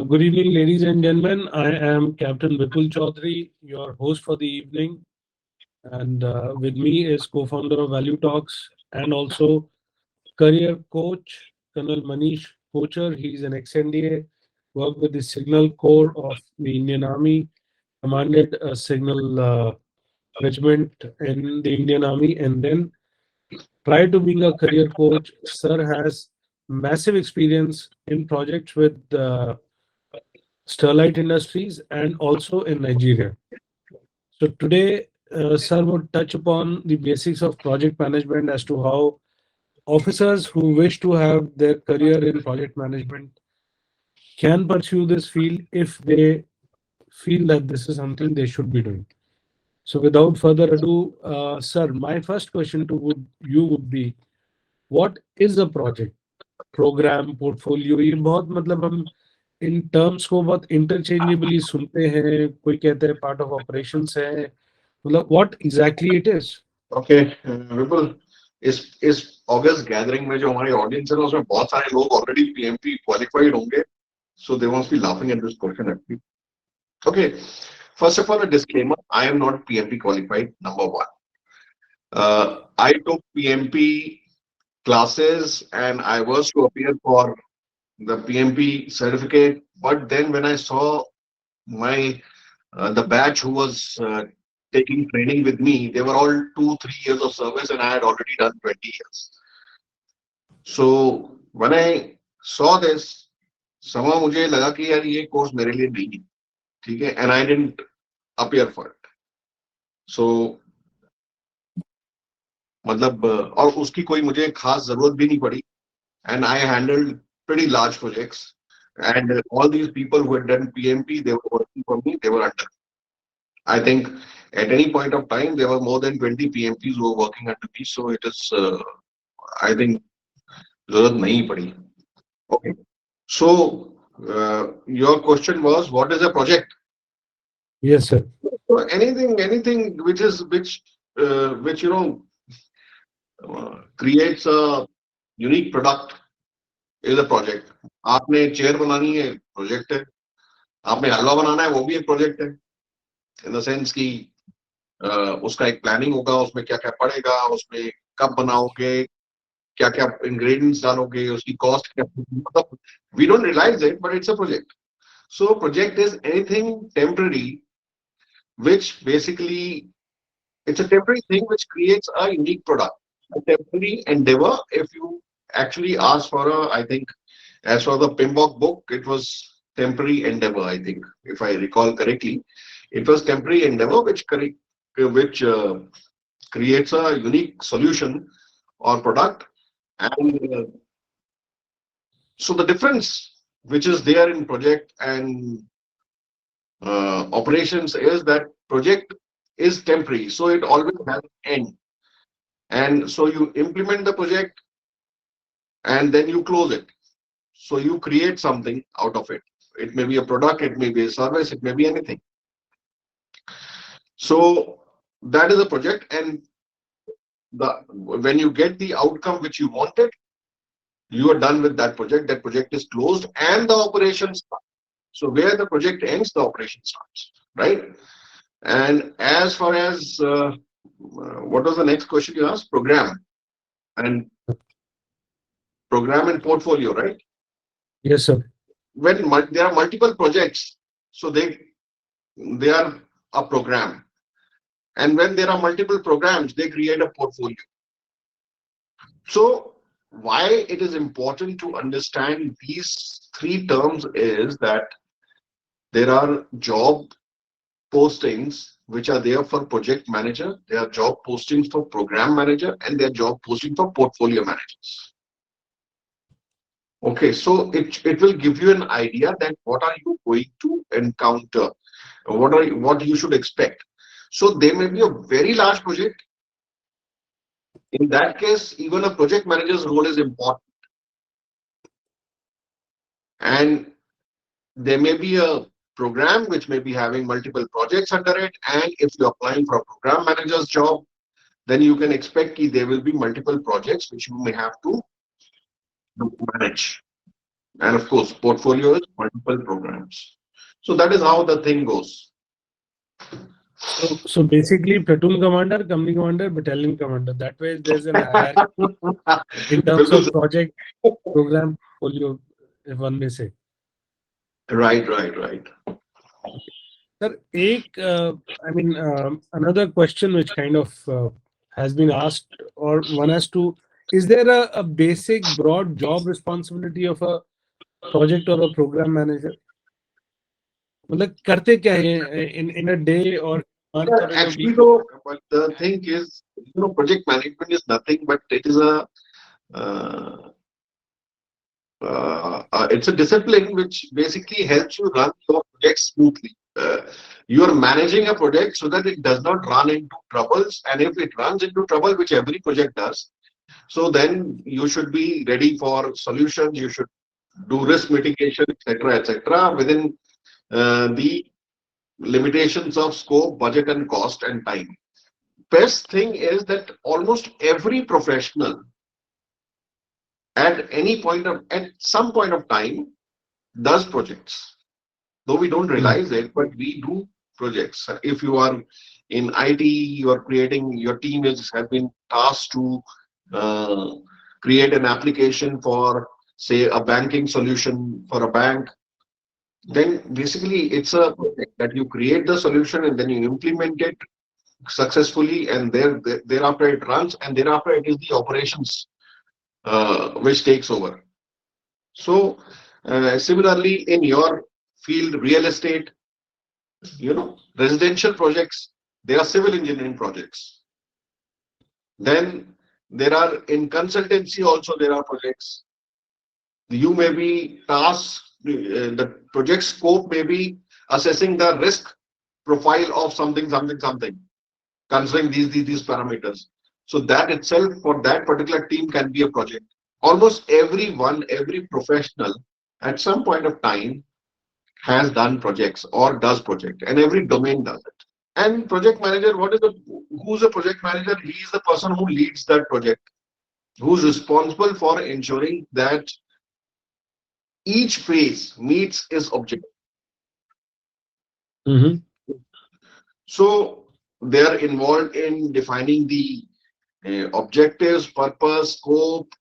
Good evening, ladies and gentlemen. I am Captain Vipul Choudhary, your host for the evening, and with me is co-founder of Value Talks and also career coach, Colonel Manish Kochhar. He's an ex-NDA, worked with the Signal Corps of the Indian Army, commanded a signal regiment in the Indian Army, and then prior to being a career coach, Sir has massive experience in projects with Sterlite Industries and also in Nigeria. So today, Sir would touch upon the basics of project management as to how officers who wish to have their career in project management can pursue this field if they feel that this is something they should be doing. So without further ado, Sir, my first question to you would be, what is a project? Program portfolio ये बहुत मतलब हम in terms को बहुत interchangeably सुनते हैं कोई कहते हैं पार्ट ऑफ ऑपरेशंस है मतलब what exactly it is okay Vipul इस अगस्त गैदरिंग में जो हमारी ऑडियंस है उसमें बहुत सारे लोग ऑलरेडी पीएमपी क्वालिफाइड होंगे so they must be laughing at this question actually okay first of all a disclaimer I am not PMP qualified number 1 I took PMP classes and I was to appear for the PMP certificate, but then when I saw my the batch who was taking training with me, they were all 2-3 years of service and I had already done 20 years. So when I saw this, somehow मुझे लगा कि यार ये course मेरे लिए नहीं है, ठीक है, and I didn't appear for it. So मतलब और उसकी कोई मुझे खास जरूरत भी नहीं पड़ी and I handled pretty large projects and all these people who had done PMP, they were working for me, they were under. I think at any point of time there were more than 20 PMPs who were working under me, so it is I think जरूरत नहीं पड़ी. Okay, so your question was what is a project? Yes sir. So anything which you know creates a unique product is a project. आपने chair बनानी है project है, आपने हलवा बनाना है वो भी एक प्रोजेक्ट है इन द सेंस कि उसका एक प्लानिंग होगा, उसमें क्या क्या पड़ेगा, उसमें कब बनाओगे, क्या क्या इंग्रेडिएंट्स डालोगे, उसकी कॉस्ट क्या, मतलब we don't realize it but it's a project. So project is anything temporary which basically it's a temporary thing which creates a unique product, a temporary endeavor. If you actually ask for a, I think as for the Pimbok book, it was temporary endeavor, I think, if I recall correctly. It was temporary endeavor which creates a unique solution or product. And so the difference which is there in project and operations is that project is temporary, so it always has an end, and so you implement the project and then you close it, so you create something out of it. It may be a product, it may be a service, it may be anything. So that is a project, and when you get the outcome which you wanted, you are done with that project. That project is closed and the operation starts. So where the project ends, the operation starts, right? And as far as what was the next question you asked? Program and portfolio, right? Yes sir. When there are multiple projects, so they are a program, and when there are multiple programs, they create a portfolio. So why it is important to understand these three terms is that there are job postings which are there for project manager, there are job postings for program manager, and there are job postings for portfolio managers. Okay, so it will give you an idea that what are you going to encounter, what you should expect. So there may be a very large project. In that case, even a project manager's role is important. And there may be a program which may be having multiple projects under it, and if you're applying for a program manager's job, then you can expect that there will be multiple projects which you may have to manage. And of course, portfolio is multiple programs. So that is how the thing goes. So basically, platoon commander, company commander, battalion commander. That way, there's an hierarchy in terms Bilkul. of project, program, portfolio, if one may say. Right, right, right. Sir, I mean, another question which kind of has been asked, or one has to, is there a basic broad job responsibility of a project or a program manager? मतलब करते क्या है in a day or month Yeah, or in a actually, week? though, but the thing is, project management is nothing but it is uh, it's a discipline which basically helps you run your project smoothly. You are managing a project so that it does not run into troubles, and if it runs into trouble, which every project does, so then you should be ready for solutions. You should do risk mitigation, etc., within the limitations of scope, budget, and cost and time. Best thing is that almost every professional at some point of time does projects, though we don't Hmm. realize it, but we do projects. If you are in IT, you are creating, your team has been tasked to uh, create an application for, say, a banking solution for a bank. Then basically it's a project that you create the solution and then you implement it successfully, and thereafter it runs, and thereafter it is the operations which takes over. So similarly in your field, real estate, residential projects, there are civil engineering projects. Then there are in consultancy also there are projects. You may be tasked, the project scope may be assessing the risk profile of something, something, something, considering these parameters. So that itself for that particular team can be a project. Almost everyone, every professional at some point of time has done projects or does project, and every domain does it. And project manager, who's a project manager? He is the person who leads that project, who's responsible for ensuring that each phase meets its objective. Mhm. So they are involved in defining the objectives, purpose, scope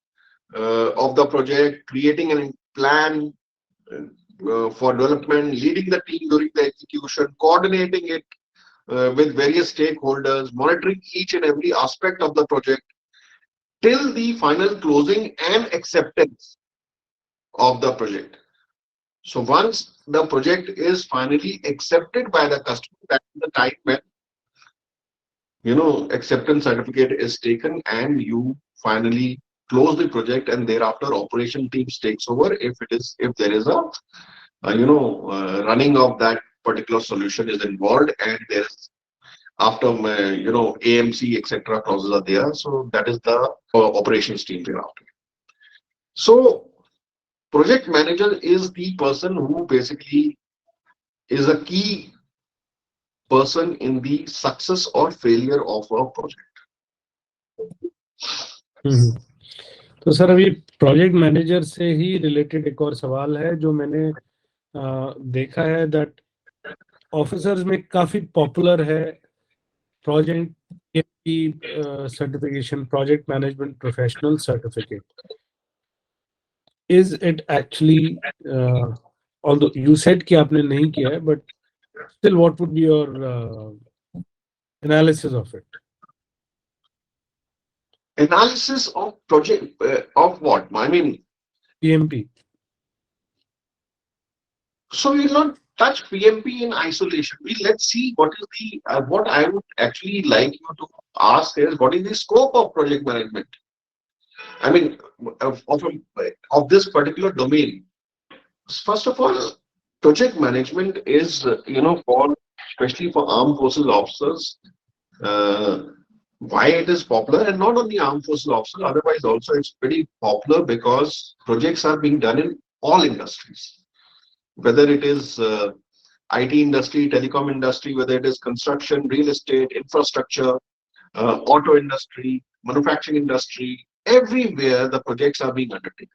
of the project, creating a plan for development, leading the team during the execution, coordinating it with various stakeholders, monitoring each and every aspect of the project till the final closing and acceptance of the project. So once the project is finally accepted by the customer, that's the time when acceptance certificate is taken and you finally close the project, and thereafter operation teams takes over if there is running of that particular solution is involved, and there's after AMC etc clauses are there, so that is the operations team thereafter. So project manager is the person who basically is a key person in the success or failure of a project. हम्म। तो sir अभी project manager से ही related एक और सवाल है जो मैंने देखा है दैट ऑफिसर्स में काफी पॉपुलर है प्रोजेक्ट की certification project management professional certificate is it actually although you said कि आपने नहीं किया है but still what would be your analysis of it Analysis of project of what? I mean, PMP so we'll not touch PMP in isolation. Let's see what I would actually like you to ask is what is the scope of project management? I mean, of this particular domain. First of all, project management is for especially for armed forces officers. Uh, why it is popular, and not only armed forces officers, otherwise also it's pretty popular because projects are being done in all industries, whether it is IT industry, telecom industry, whether it is construction, real estate, infrastructure, auto industry, manufacturing industry, everywhere the projects are being undertaken.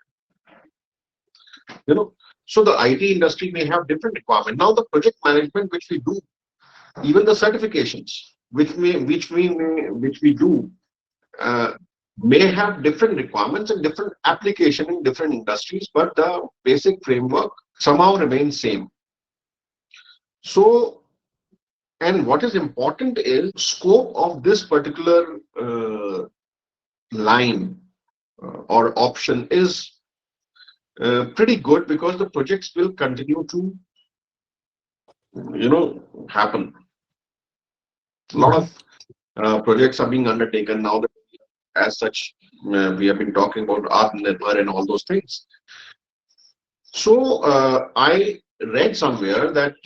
You know, so the IT industry may have different requirement. Now the project management which we do, even the certifications which we do, uh, may have different requirements and different application in different industries, but the basic framework somehow remains same. So, and what is important is scope of this particular line or option is pretty good because the projects will continue to, happen. A lot Mhm. of projects are being undertaken now that, as such, we have been talking about Atmanirbhar and all those things. So I read somewhere that,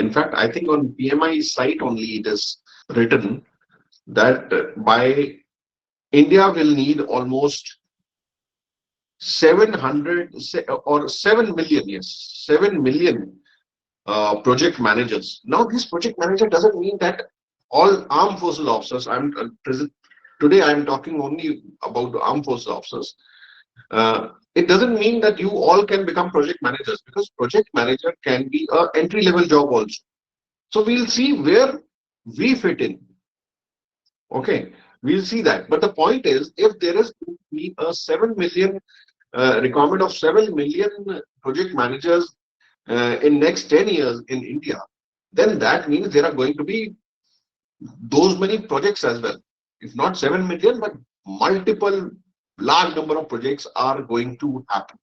in fact, I think on PMI site only it is written that by India will need almost 700 or 7 million, yes, 7 million project managers. Now, this project manager doesn't mean that all armed forces officers. I'm present today. I'm talking only about the armed forces officers. It doesn't mean that you all can become project managers because project manager can be a entry level job also. So we'll see where we fit in. Okay, we'll see that. But the point is, if there is to be a 7 million requirement of 7 million project managers in next 10 years in India, then that means there are going to be those many projects as well. If not 7 million, but multiple large number of projects are going to happen.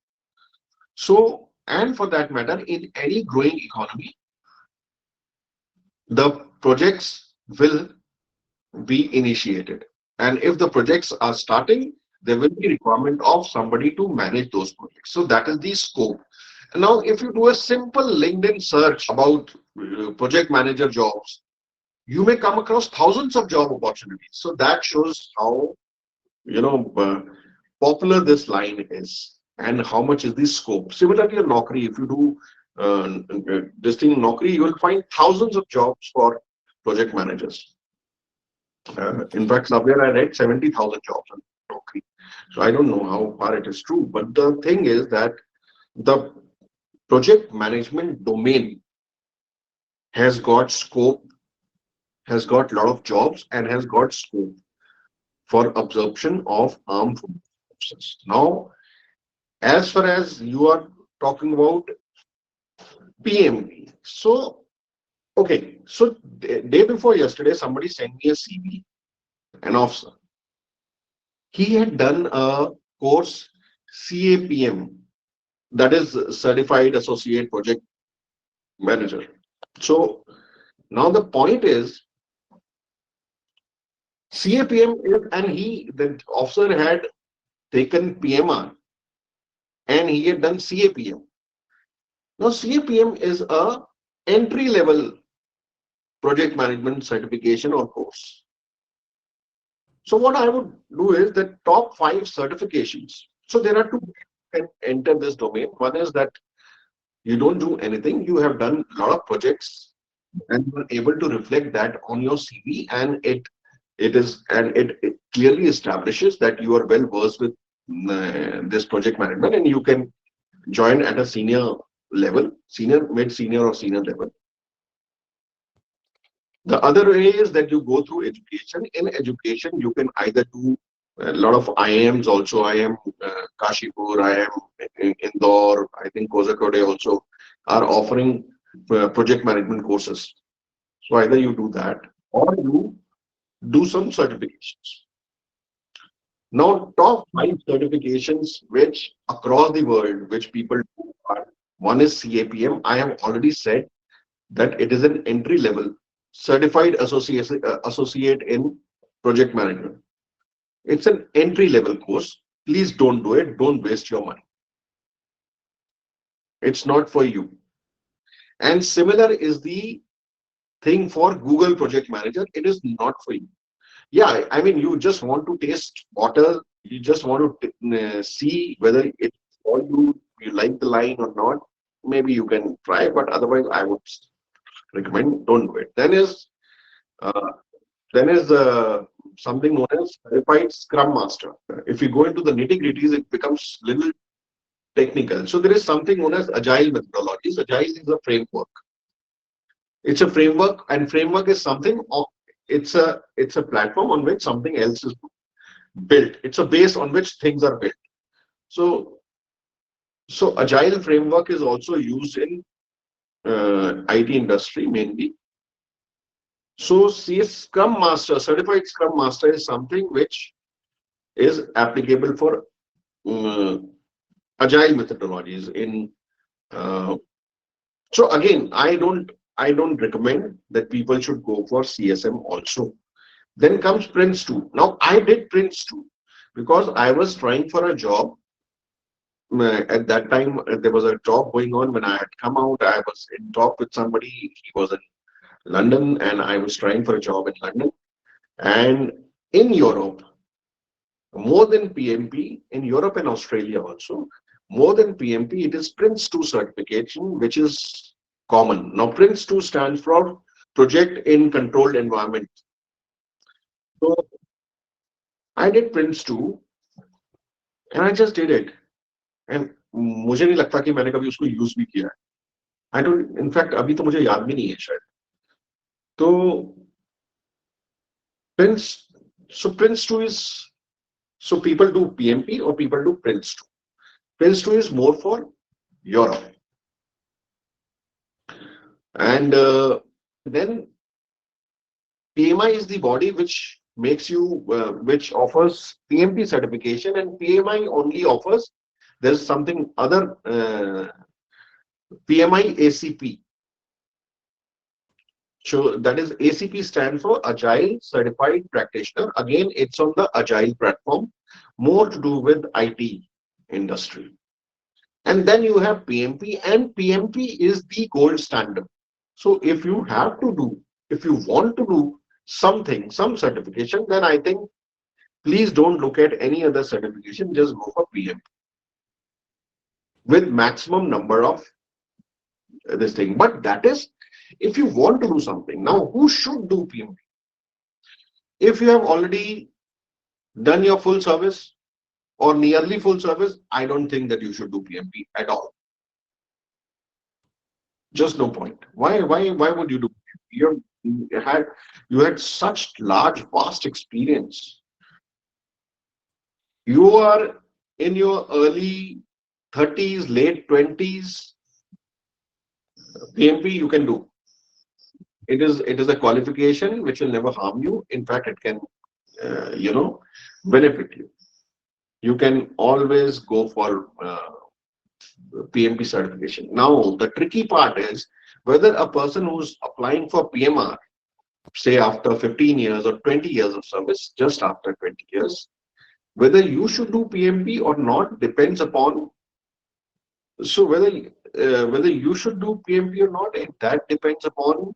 So, and for that matter, in any growing economy, the projects will be initiated. And if the projects are starting, there will be requirement of somebody to manage those projects. So that is the scope. Now, if you do a simple LinkedIn search about project manager jobs, you may come across thousands of job opportunities. So that shows how, you know, uh, popular this line is and how much is the scope. Similarly, in Naukri, if you do this thing in Naukri, you will find thousands of jobs for project managers. In fact, somewhere I read 70,000 jobs in Naukri. So I don't know how far it is true. But the thing is that the project management domain has got scope, has got a lot of jobs, and has got scope for absorption of armed forces. Now, as far as you are talking about PMP, so okay, so day before yesterday, somebody sent me a CV, an officer. He had done a course CAPM, that is Certified Associate Project Manager. So now the point is CAPM is, and the officer had taken PMR and he had done CAPM. Now CAPM is a entry level project management certification or course. So what I would do is the top 5 certifications. So there are two ways you can enter this domain. One is that you don't do anything. You have done a lot of projects and you are able to reflect that on your CV, and it clearly establishes that you are well versed with this project management, and you can join at a senior level, senior, mid senior, or senior level. The other way is that you go through education. In education, you can either do a lot of IIMs also. IIM Kashipur, IIM Indore, I think Kochhar also are offering project management courses. So either you do that or you do some certifications. Now, top 5 certifications which across the world which people do are, one is CAPM. I have already said that it is an entry level certified associate in project management. It's an entry level course. Please don't do it. Don't waste your money. It's not for you. And similar is the thing for Google Project Manager. It is not for you. Yeah, I mean, you just want to taste water. You just want to see whether it's for you, you like the line or not. Maybe you can try, but otherwise, I would recommend don't do it. Then is uh, Then is something known as certified Scrum Master. If you go into the nitty gritties, it becomes little technical. So there is something known as agile methodologies. Agile is a framework. It's a framework, and framework is something. It's a platform on which something else is built. It's a base on which things are built. So agile framework is also used in IT industry mainly. So CS Scrum Master, certified Scrum Master is something which is applicable for uh, agile methodologies in uh, so again I don't recommend that people should go for CSM also. Then comes Prince 2. Now I did Prince 2 because I was trying for a job. At that time there was a job going on. When I had come out, I was in talk with somebody. He was in London and I was trying for a job in London. And in Europe, more than PMP, in Europe and Australia also, more than PMP, it is Prince 2 certification, which is common. Now, Prince 2 stands for Project in Controlled Environment. So, I did Prince 2 and I just did it. And मुझे नहीं लगता कि मैंने कभी उसको use भी किया है. I don't, in fact, अभी तो मुझे याद भी नहीं है शायद. तो Prince, so Prince 2 is, so people do PMP or people do Prince 2. Prince 2 is more for Europe. And then PMI is the body which makes you, which offers PMP certification, and PMI only offers, there's something other, PMI ACP. So that is ACP stands for Agile Certified Practitioner. Again, it's on the Agile platform, more to do with IT industry. And then you have PMP, and PMP is the gold standard. So if you have to do, if you want to do something, some certification, then I think please don't look at any other certification, just go for PMP with maximum number of this thing. But that is if you want to do something. Now, who should do PMP? If you have already done your full service or nearly full service, I don't think that you should do PMP at all. Just no point. Why would you do PMP? You had such large, vast experience. You are in your early 30s, late 20s. PMP you can do. It is a qualification which will never harm you. In fact, it can benefit you. You can always go for PMP certification. Now, the tricky part is whether a person who's applying for PMR, say after 15 years or 20 years of service, just after 20 years, whether you should do PMP or not depends upon. So whether you should do PMP or not, that depends upon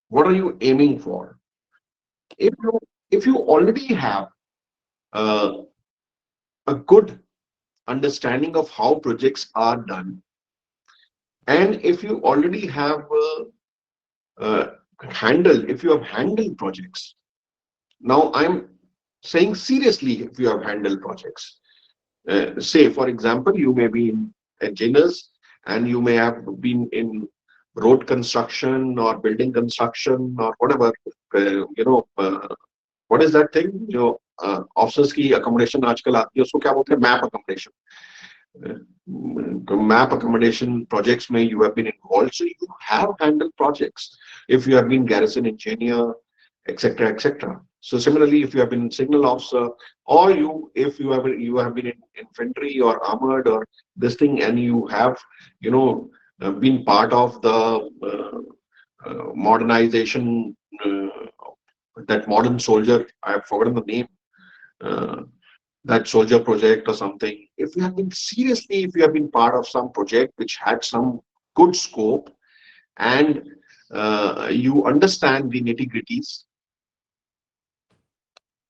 what are you aiming for. If you already have uh, a good understanding of how projects are done, and if you already have if you have handled projects. Now I'm saying seriously, if you have handled projects, say for example, you may be in engineers and you may have been in road construction or building construction or whatever, what is that thing जो officers की accommodation आजकल आती है, उसको क्या बोलते हैं, map accommodation. Map accommodation projects may you have been involved, so you have handled projects. If you have been garrison engineer, etc., etc. So similarly, if you have been signal officer, or if you have been in infantry or armored or this thing, and you have been part of the modernization, that modern soldier, I have forgotten the name. That soldier project or something. If you have been part of some project which had some good scope, and you understand the nitty-gritties,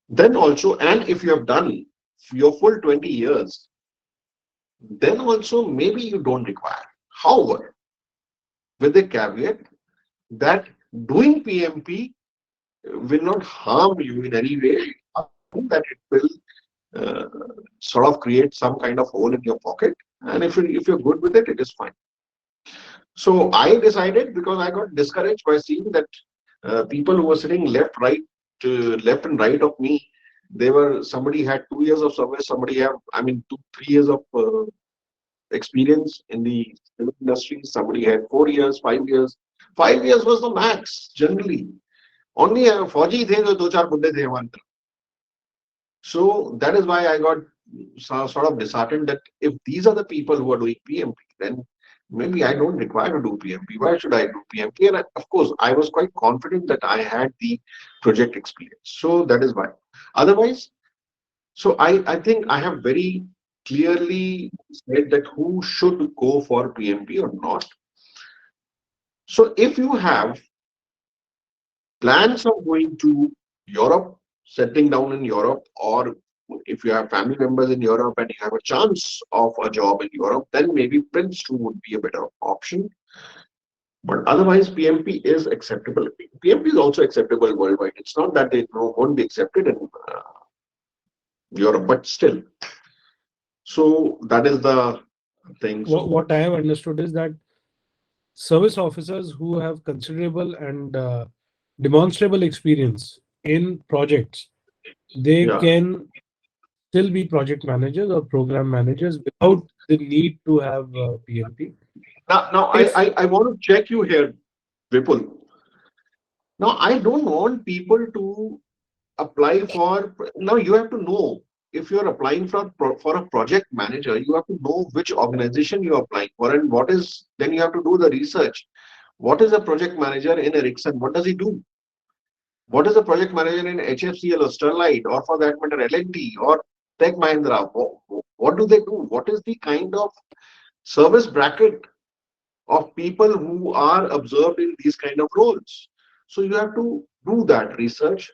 then also, and if you have done your full 20 years, then also maybe you don't require. However, with the caveat that doing PMP will not harm you in any way, other than that it will uh, sort of create some kind of hole in your pocket. And if you're good with it, it is fine. So I decided, because I got discouraged by seeing that people who were sitting left and right of me, they were somebody had 2 years of service, somebody have, I mean, 2 3 years of experience in the film industry, somebody had 4 years, 5 years. 5 years was the max generally. Only फौजी थे जो दो चार बुड्ढे थे हमारे तरफ. So that is why I got sort of disheartened that if these are the people who are doing PMP, then maybe I don't require to do PMP. Why should I do PMP? And of course, I was quite confident that I had the project experience. So that is why. Otherwise, so I think I have very clearly said that who should go for PMP or not. So if you have plans of going to Europe, settling down in Europe, or if you have family members in Europe and you have a chance of a job in Europe, then maybe Prince 2 would be a better option. But otherwise, PMP is acceptable. PMP is also acceptable worldwide. It's not that they won't be accepted in Europe, but still. So that is the thing. So What I have understood is that service officers who have considerable and demonstrable experience in projects, they yeah. can still be project managers or program managers without the need to have PMP. Now If I want to check you here, Vipul. Now I don't want people to apply for. Now you have to know, if you're applying for a project manager, you have to know which organization you're applying for, and what is, then you have to do the research. What is a project manager in Ericsson? What does he do? What is a project manager in HFCL or Sterlite, or for that matter L&T or Tech Mahindra? What do they do? What is the kind of service bracket of people who are observed in these kind of roles? So you have to do that research,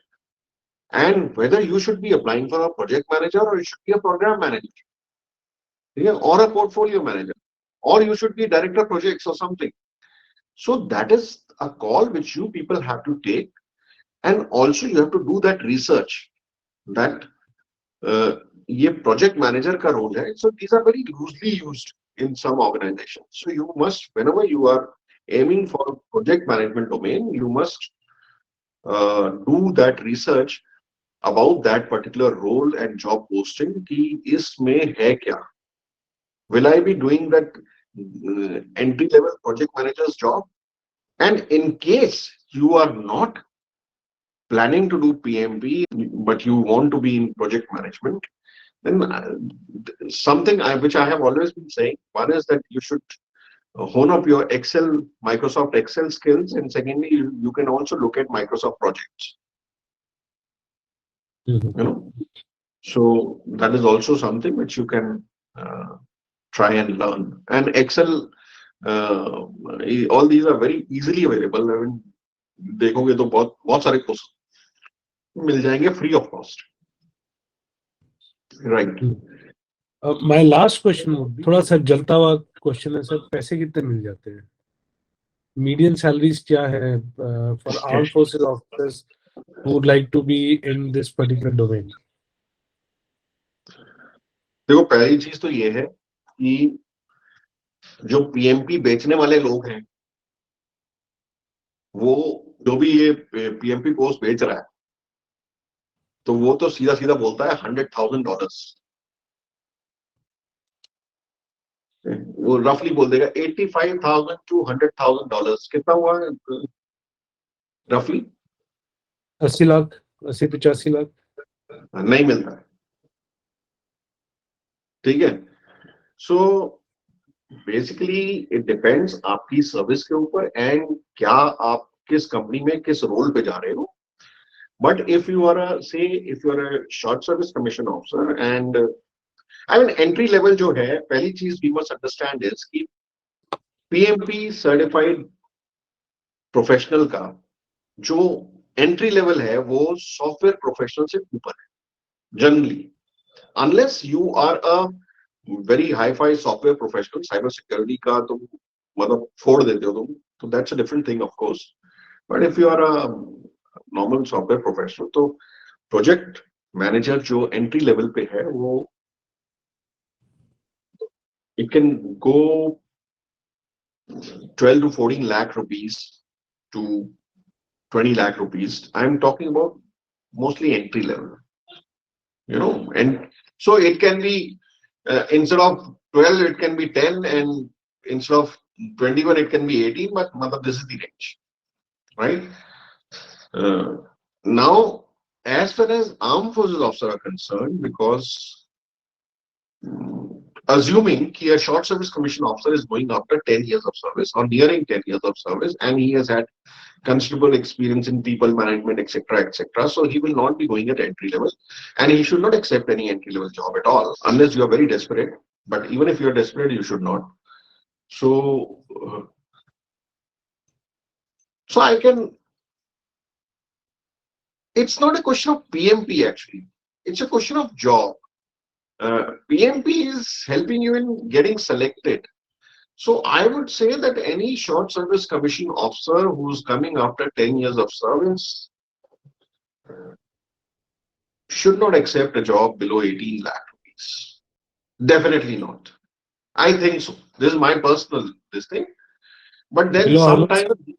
and whether you should be applying for a project manager or you should be a program manager, yeah, or a portfolio manager, or you should be director of projects or something. So that is a call which you people have to take, and also you have to do that research that ये project manager का role है. So these are very loosely used in some organizations. So you must, whenever you are aiming for project management domain, you must do that research about that particular role and job posting कि इसमें है क्या. Will I be doing that entry level project manager's job? And in case you are not planning to do PMP, but you want to be in project management, then something which I have always been saying, one is that you should hone up your Excel, Microsoft Excel skills, and secondly, you can also look at Microsoft projects. Mhm. You know, so that is also something which you can try and learn. And Excel, all these are very easily available. I mean, देखोगे तो बहुत सारे course मिल जाएंगे free of cost. Right. My last question would be, थोड़ा सा जलता हुआ question है सर, पैसे कितने मिल जाते हैं? मीडियन सैलरीज क्या है for arm forces officers who would like to be in this particular domain? देखो, पहली चीज तो ये है कि जो पीएमपी बेचने वाले लोग हैं, वो जो भी ये पीएमपी कोर्स बेच रहा है, तो वो तो सीधा सीधा बोलता है $100,000. वो रफली बोल देगा $85,000 to $100,000. कितना हुआ रफली? 80 लाख, 80-85 लाख नहीं मिलता है. ठीक है. सो बेसिकली इट डिपेंड्स आपकी सर्विस के ऊपर एंड क्या आप किस कंपनी में किस रोल पे जा रहे हो. But if you are if you are a short service commission officer and I mean entry level जो है, पहली चीज वी मस्ट अंडरस्टैंड इज कि पीएमपी सर्टिफाइड प्रोफेशनल का जो एंट्री लेवल है वो सॉफ्टवेयर प्रोफेशनल से ऊपर है generally, unless you are a very hi fi software professional. Cyber security का तुम मतलब फोड़ देते हो तुम, तो that's a different thing of course. But if you are normal software professional, तो प्रोजेक्ट मैनेजर जो एंट्री लेवल पे है वो it can go 12 to 14 lakh rupees to 20 lakh rupees. I'm talking about mostly entry level, and so it can be instead of 12, it can be 10, and instead of 21, it can be 18, but this is the range, right? Uh, Now, as far as armed forces officer are concerned, because assuming he a short service commission officer is going after 10 years of service or nearing 10 years of service, and he has had considerable experience in people management, etc., etc. So he will not be going at entry level, and he should not accept any entry level job at all unless you are very desperate. But even if you are desperate, you should not. So, so I can. It's not a question of PMP actually. It's a question of job. PMP is helping you in getting selected. So I would say that any short service commission officer who's coming after 10 years of service should not accept a job below 18 lakh rupees. Definitely not. I think so. This is my personal this thing. But then Below how much, sometimes, sir?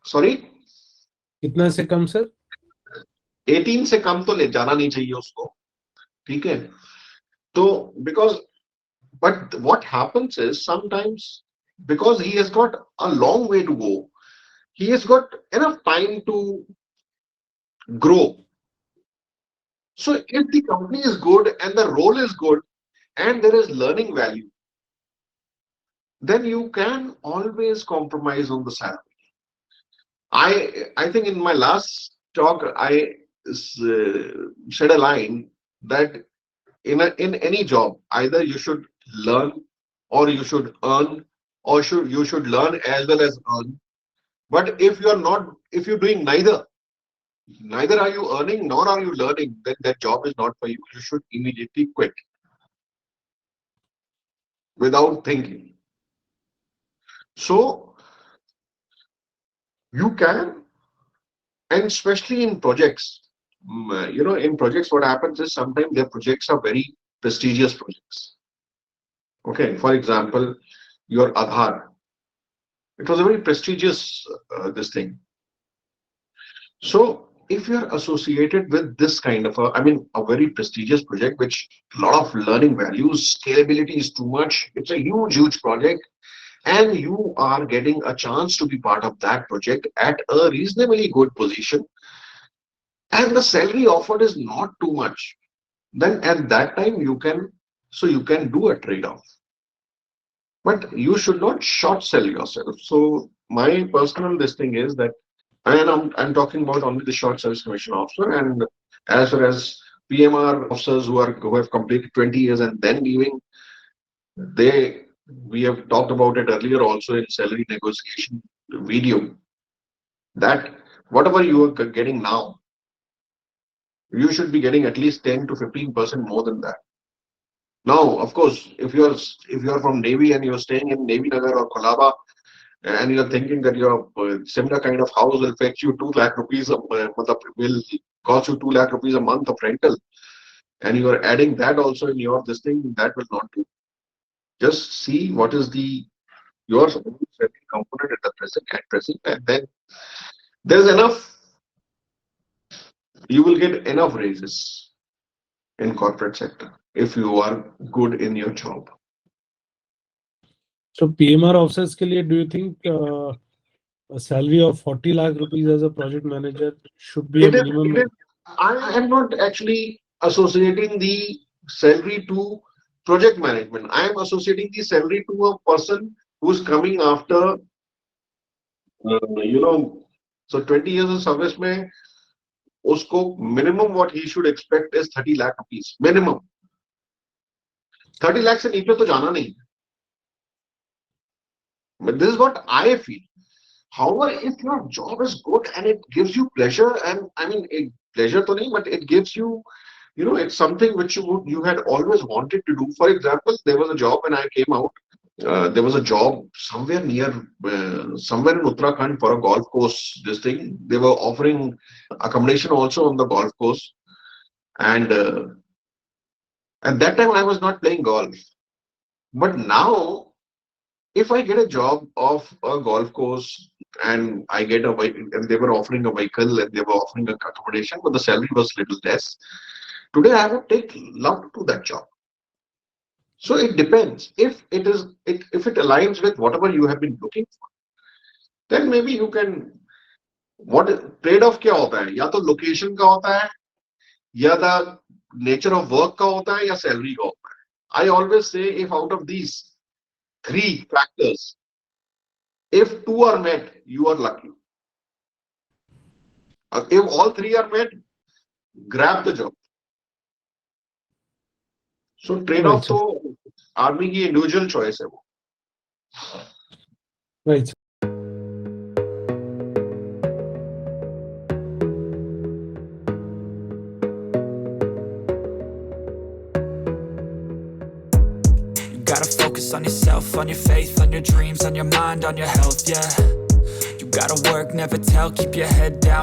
sorry, कितना से कम sir? 18 से कम तो ले जाना नहीं चाहिए उसको, ठीक है? तो because but what happens is sometimes because he has got a long way to go, he has got enough time to grow. So if the company is good and the role is good and there is learning value, then you can always compromise on the salary. I think in my last talk I said a line that in any job either you should learn or you should earn or you should learn as well as earn. But if you're doing neither are you earning nor are you learning, then that job is not for you. You should immediately quit without thinking. So you can, and especially in projects, in projects, what happens is sometimes their projects are very prestigious projects. Okay, for example, your Aadhaar. It was a very prestigious this thing. So if you're associated with this kind of a very prestigious project, which a lot of learning values, scalability is too much. It's a huge, huge project, and you are getting a chance to be part of that project at a reasonably good position, and the salary offered is not too much. Then at that time you can do a trade-off, but you should not short sell yourself. So my personal this thing is that, and I'm talking about only the short service commission officer, and as far as PMR officers who have completed 20 years and then leaving, they we have talked about it earlier also in salary negotiation video that whatever you are getting now, you should be getting at least 10 to 15% more than that. Now, of course, if you're from Navy and you're staying in Navy Nagar or Kolaba, and you're thinking that your similar kind of house will fetch you 2 lakh rupees will cost you 2 lakh rupees a month of rental, and you are adding that also in your this thing, that will not do. Just see what is your component at present, and then there's enough. You will get enough raises in corporate sector if you are good in your job. So PMR officers के लिए, do you think a salary of 40 lakh rupees as a project manager should be a minimum? I am not actually associating the salary to project management. I am associating the salary to a person who's coming after, so 20 years of service mein, usko minimum what he should expect is 30 lakh rupees. Minimum. 30 lakh se niche to jana nahi. But this is what I feel. However, if your job is good and it gives you pleasure, and pleasure to nahi, but it gives you, it's something which you had always wanted to do. For example, there was a job when I came out there was a job somewhere near, somewhere in Uttarakhand for a golf course. This thing, they were offering accommodation also on the golf course. And at that time, I was not playing golf. But now, if I get a job of a golf course and I get a vehicle, and they were offering a vehicle and they were offering a accommodation, but the salary was little less. Today, I would take love to do that job. So it depends. If it aligns with whatever you have been looking for, then maybe you can. What trade off क्या होता है? या तो location का होता है, या the nature of work का होता है, या salary का होता है. I always say, if out of these three factors, if two are met, you are lucky. If all three are met, grab the job. So trade Right, off sir. तो आदमी की individual choice है वो. Right, sir. You gotta focus on yourself, on your faith, on your dreams, on your mind, on your health, yeah. You gotta work, never tell, keep your head down.